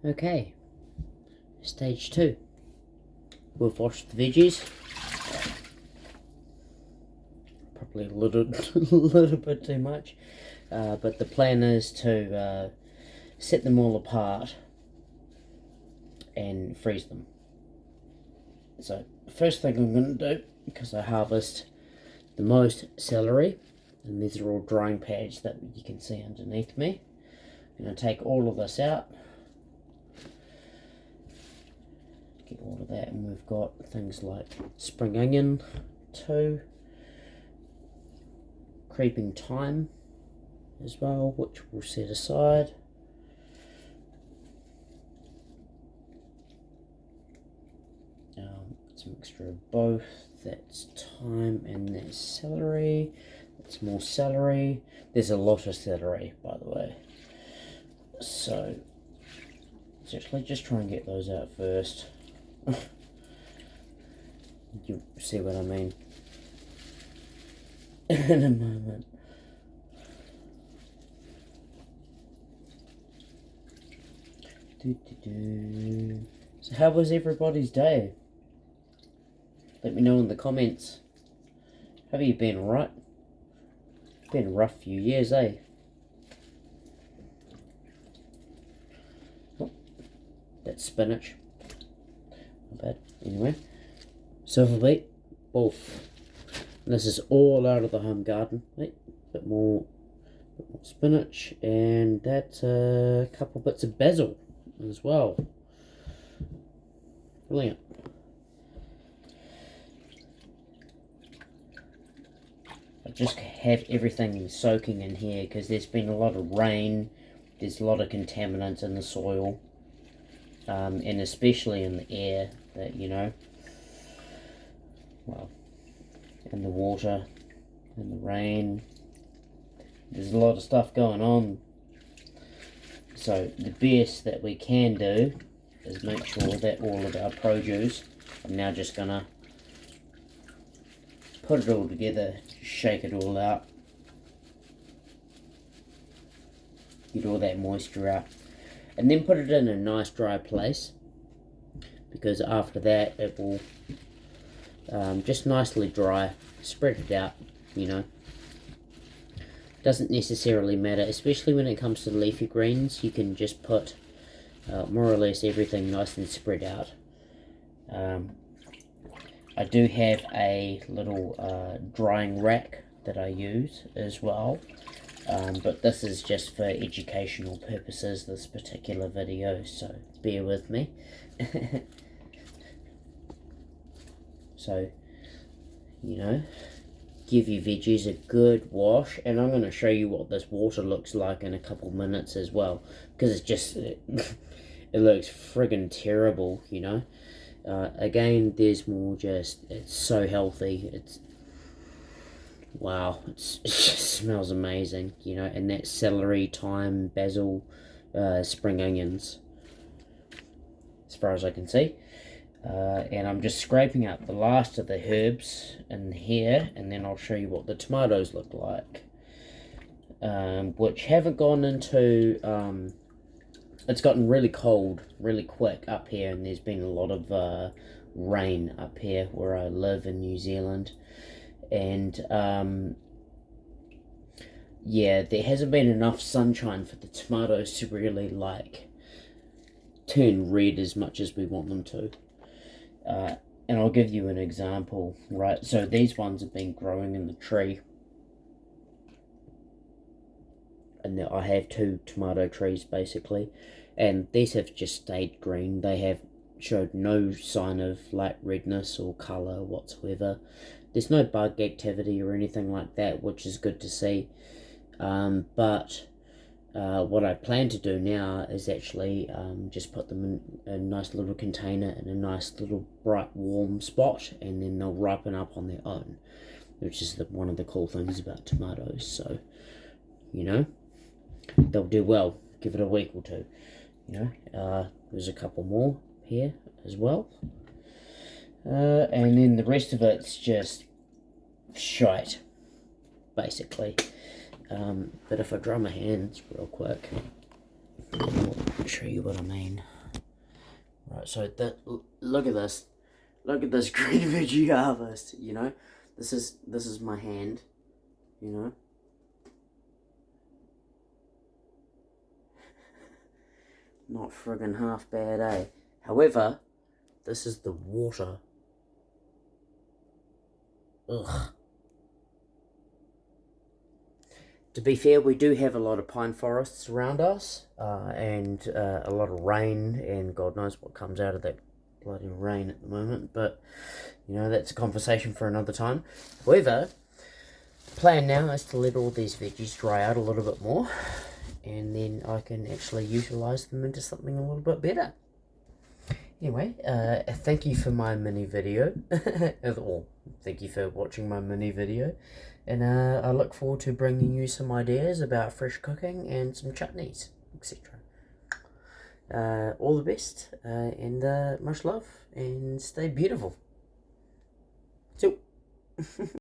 Okay, stage 2. We've washed the veggies. Probably a little bit too much. But the plan is to set them all apart and freeze them. So, first thing I'm going to do, because I harvest the most celery, and these are all drying pads that you can see underneath me. I'm going to take all of this out. Get all of that, and we've got things like spring onion, 2, creeping thyme as well, which we'll set aside. It's a mixture of both. That's thyme and there's celery. That's more celery. There's a lot of celery, by the way. So let's actually just try and get those out first. You see what I mean in a moment. So how was everybody's day? Let me know in the comments. Have you been alright? It's been a rough few years, eh? Oh, that's spinach. Not bad. Anyway, silver beet, both. This is all out of the home garden. Right? Bit more spinach, and that's a couple bits of basil as well. Brilliant. I just have everything soaking in here because there's been a lot of rain. There's a lot of contaminants in the soil, and especially in the air. That well, in the water, in the rain. There's a lot of stuff going on. So the best that we can do is make sure that all of our produce, I'm now just gonna put it all together, shake it all out, get all that moisture out, and then put it in a nice dry place, because after that it will just nicely dry. Spread it out, Doesn't necessarily matter, especially when it comes to leafy greens. You can just put more or less everything nice and spread out. I do have a little drying rack that I use as well, but this is just for educational purposes, this particular video, so bear with me. So, give your veggies a good wash, and I'm going to show you what this water looks like in a couple minutes as well, because it's just it looks friggin' terrible. Again, there's more, it's so healthy. It's wow, it just smells amazing, and that's celery, thyme, basil, spring onions, as far as I can see. And I'm just scraping out the last of the herbs in here, and then I'll show you what the tomatoes look like, which haven't gone into, it's gotten really cold really quick up here, and there's been a lot of rain up here where I live in New Zealand, and yeah, there hasn't been enough sunshine for the tomatoes to really turn red as much as we want them to. And I'll give you an example, right? So these ones have been growing in the tree, and I have 2 tomato trees basically, and these have just stayed green. They have showed no sign of redness or colour whatsoever. There's no bug activity or anything like that, which is good to see. But what I plan to do now is actually just put them in a nice little container in a nice little bright warm spot, and then they'll ripen up on their own, which is one of the cool things about tomatoes. So they'll do well. Give it a week or two. There's a couple more here as well, and then the rest of it's just shite basically. But if I dry my hands real quick, I'll show you what I mean. Right, so look at this. Look at this green veggie harvest, you know. This is my hand, you know. Not friggin' half bad, eh? However, this is the water. Ugh. To be fair, we do have a lot of pine forests around us, and a lot of rain, and God knows what comes out of that bloody rain at the moment, but, you know, that's a conversation for another time. However, the plan now is to let all these veggies dry out a little bit more, and then I can actually utilise them into something a little bit better. Anyway, thank you for my mini video, or thank you for watching my mini video, and I look forward to bringing you some ideas about fresh cooking and some chutneys, etc. All the best, and much love, and stay beautiful. So.